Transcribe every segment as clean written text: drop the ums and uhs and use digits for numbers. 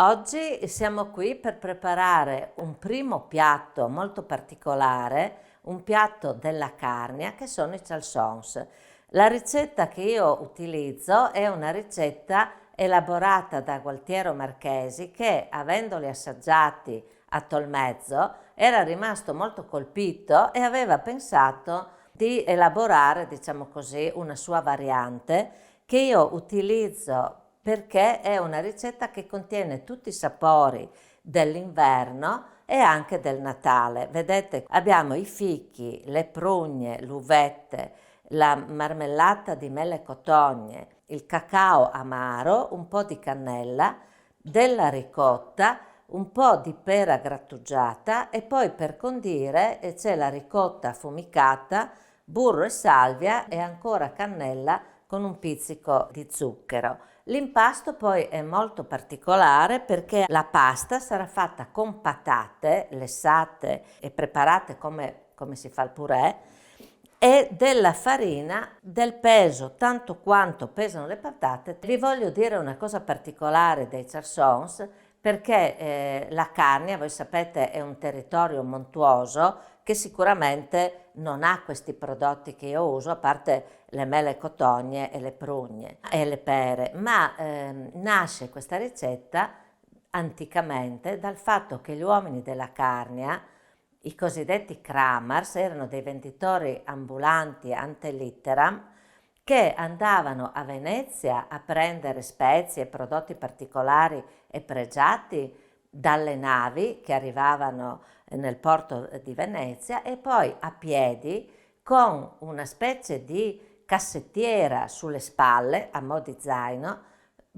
Oggi siamo qui per preparare un primo piatto molto particolare, un piatto della Carnia che sono i chalsons. La ricetta che io utilizzo è una ricetta elaborata da Gualtiero Marchesi che, avendoli assaggiati a Tolmezzo, era rimasto molto colpito e aveva pensato di elaborare, diciamo così, una sua variante che io utilizzo perché è una ricetta che contiene tutti i sapori dell'inverno e anche del Natale. Vedete, abbiamo i fichi, le prugne, l'uvette, la marmellata di mele e cotogne, il cacao amaro, un po' di cannella, della ricotta, un po' di pera grattugiata e poi per condire c'è la ricotta affumicata, burro e salvia e ancora cannella con un pizzico di zucchero. L'impasto poi è molto particolare perché la pasta sarà fatta con patate lessate e preparate come si fa il purè e della farina del peso tanto quanto pesano le patate. Vi voglio dire una cosa particolare dei charsons perché la Carnia, voi sapete, è un territorio montuoso che sicuramente non ha questi prodotti che io uso, a parte le mele cotogne e le prugne e le pere, ma nasce questa ricetta anticamente dal fatto che gli uomini della Carnia, i cosiddetti kramars, erano dei venditori ambulanti ante litteram che andavano a Venezia a prendere spezie e prodotti particolari e pregiati dalle navi che arrivavano nel porto di Venezia e poi a piedi con una specie di cassettiera sulle spalle a mo' di zaino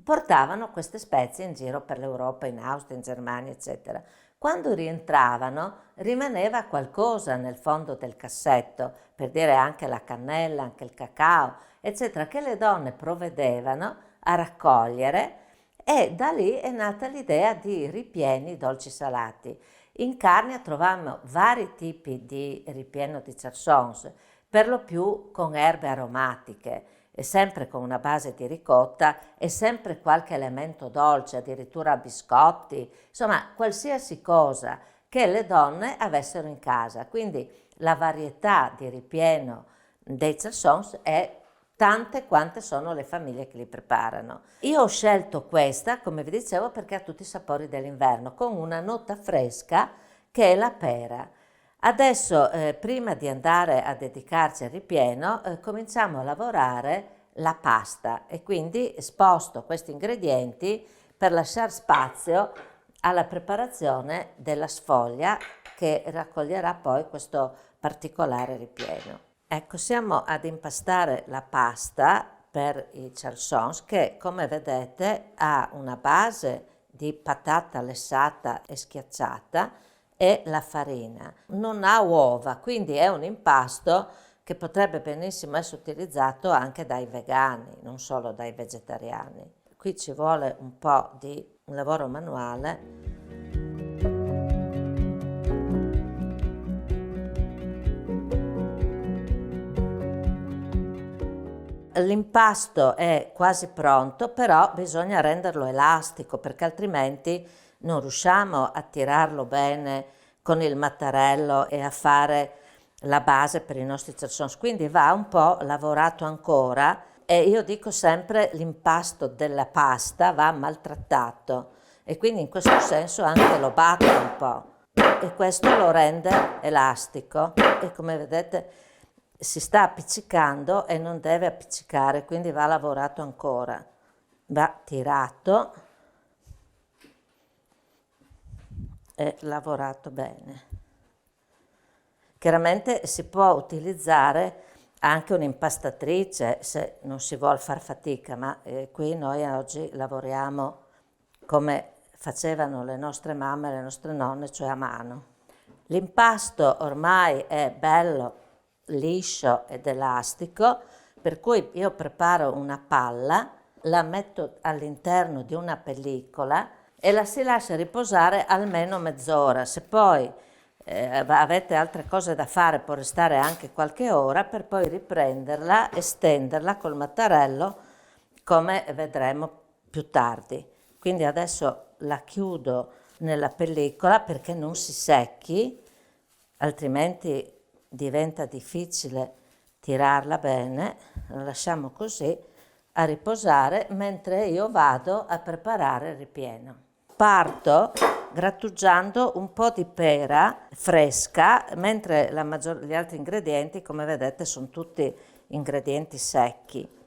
portavano queste spezie in giro per l'Europa, in Austria, in Germania, eccetera. Quando rientravano rimaneva qualcosa nel fondo del cassetto, per dire anche la cannella, anche il cacao, eccetera, che le donne provvedevano a raccogliere e da lì è nata l'idea di ripieni dolci salati. In Carnia trovavamo vari tipi di ripieno di charsons, per lo più con erbe aromatiche, e sempre con una base di ricotta e sempre qualche elemento dolce, addirittura biscotti, insomma qualsiasi cosa che le donne avessero in casa. Quindi la varietà di ripieno dei charsons è tante quante sono le famiglie che li preparano. Io ho scelto questa, come vi dicevo, perché ha tutti i sapori dell'inverno, con una nota fresca che è la pera. Adesso, prima di andare a dedicarci al ripieno, cominciamo a lavorare la pasta e quindi sposto questi ingredienti per lasciare spazio alla preparazione della sfoglia che raccoglierà poi questo particolare ripieno. Ecco, siamo ad impastare la pasta per i charsons che, come vedete, ha una base di patata lessata e schiacciata e la farina. Non ha uova, quindi è un impasto che potrebbe benissimo essere utilizzato anche dai vegani, non solo dai vegetariani. Qui ci vuole un po' di un lavoro manuale. L'impasto è quasi pronto, però bisogna renderlo elastico perché altrimenti non riusciamo a tirarlo bene con il mattarello e a fare la base per i nostri charsons. Quindi va un po' lavorato ancora e io dico sempre l'impasto della pasta va maltrattato e quindi in questo senso anche lo batto un po' e questo lo rende elastico e come vedete si sta appiccicando e non deve appiccicare, quindi va lavorato ancora, va tirato e lavorato bene. Chiaramente si può utilizzare anche un'impastatrice se non si vuole far fatica, ma qui noi oggi lavoriamo come facevano le nostre mamme e le nostre nonne, cioè a mano. L'impasto ormai è bello liscio ed elastico, per cui io preparo una palla, la metto all'interno di una pellicola e la si lascia riposare almeno mezz'ora. Se poi avete altre cose da fare può restare anche qualche ora per poi riprenderla e stenderla col mattarello come vedremo più tardi. Quindi adesso la chiudo nella pellicola perché non si secchi, altrimenti diventa difficile tirarla bene. La lasciamo così a riposare mentre io vado a preparare il ripieno. Parto grattugiando un po' di pera fresca, mentre gli altri ingredienti, come vedete, sono tutti ingredienti secchi.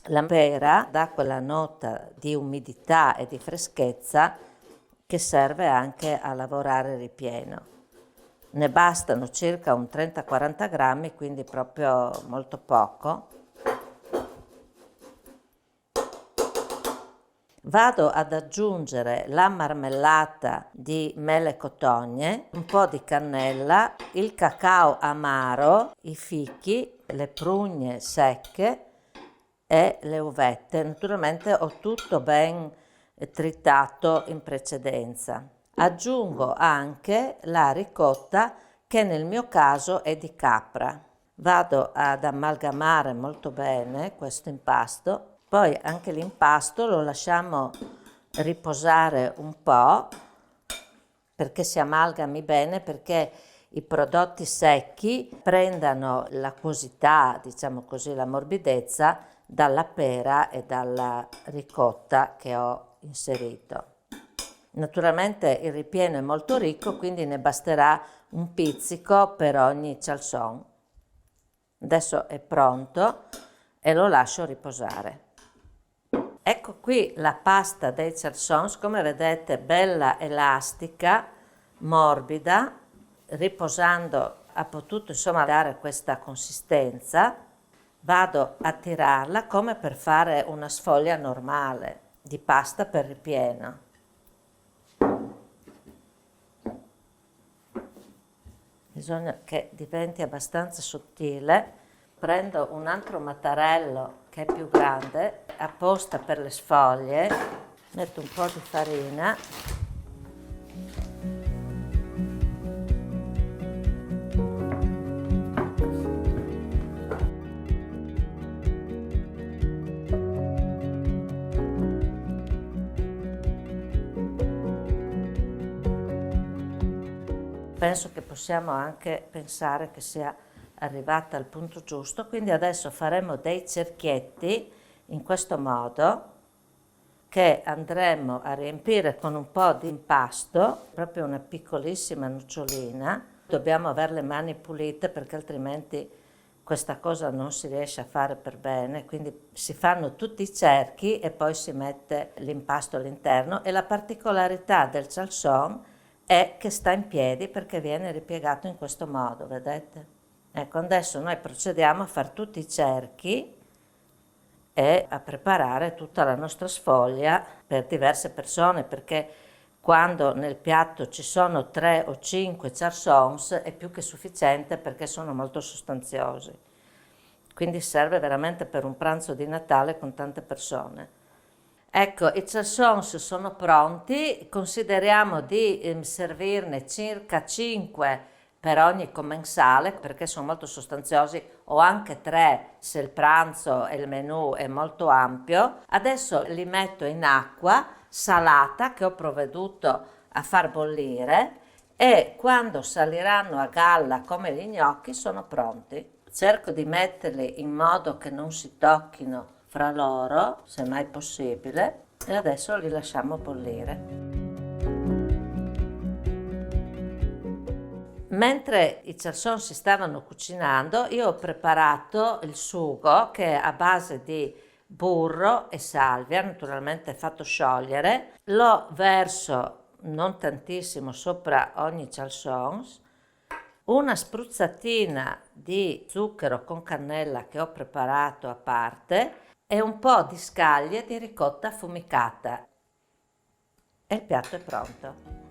La pera dà quella nota di umidità e di freschezza che serve anche a lavorare il ripieno. Ne bastano circa un 30-40 grammi, quindi proprio molto poco. Vado ad aggiungere la marmellata di mele cotogne, un po' di cannella, il cacao amaro, i fichi, le prugne secche e le uvette. Naturalmente ho tutto ben tritato in precedenza. Aggiungo anche la ricotta, che nel mio caso è di capra. Vado ad amalgamare molto bene questo impasto. Poi anche l'impasto lo lasciamo riposare un po' perché si amalgami bene, perché i prodotti secchi prendano l'acquosità, diciamo così, la morbidezza dalla pera e dalla ricotta che ho inserito. Naturalmente il ripieno è molto ricco, quindi ne basterà un pizzico per ogni salson. Adesso è pronto e lo lascio riposare. Ecco qui la pasta dei charsons, come vedete bella elastica, morbida, riposando ha potuto insomma dare questa consistenza. Vado a tirarla come per fare una sfoglia normale di pasta per ripieno. Bisogna che diventi abbastanza sottile. Prendo un altro mattarello che è più grande, apposta per le sfoglie, metto un po' di farina. Penso che possiamo anche pensare che sia arrivata al punto giusto, quindi adesso faremo dei cerchietti in questo modo che andremo a riempire con un po' di impasto, proprio una piccolissima nocciolina. Dobbiamo avere le mani pulite perché altrimenti questa cosa non si riesce a fare per bene, quindi si fanno tutti i cerchi e poi si mette l'impasto all'interno, e la particolarità del salson è che sta in piedi perché viene ripiegato in questo modo, vedete? Ecco, adesso noi procediamo a fare tutti i cerchi e a preparare tutta la nostra sfoglia per diverse persone, perché quando nel piatto ci sono 3 o 5 charsons è più che sufficiente perché sono molto sostanziosi. Quindi serve veramente per un pranzo di Natale con tante persone. Ecco, i charsons sono pronti, consideriamo di servirne circa 5 per ogni commensale perché sono molto sostanziosi, o anche 3 se il pranzo e il menù è molto ampio. Adesso li metto in acqua salata che ho provveduto a far bollire, e quando saliranno a galla come gli gnocchi sono pronti. Cerco di metterli in modo che non si tocchino fra loro, se mai possibile, e adesso li lasciamo bollire. Mentre i charsons si stavano cucinando, io ho preparato il sugo che è a base di burro e salvia, naturalmente fatto sciogliere. Lo verso non tantissimo sopra ogni charsons, una spruzzatina di zucchero con cannella che ho preparato a parte e un po' di scaglie di ricotta affumicata. E il piatto è pronto.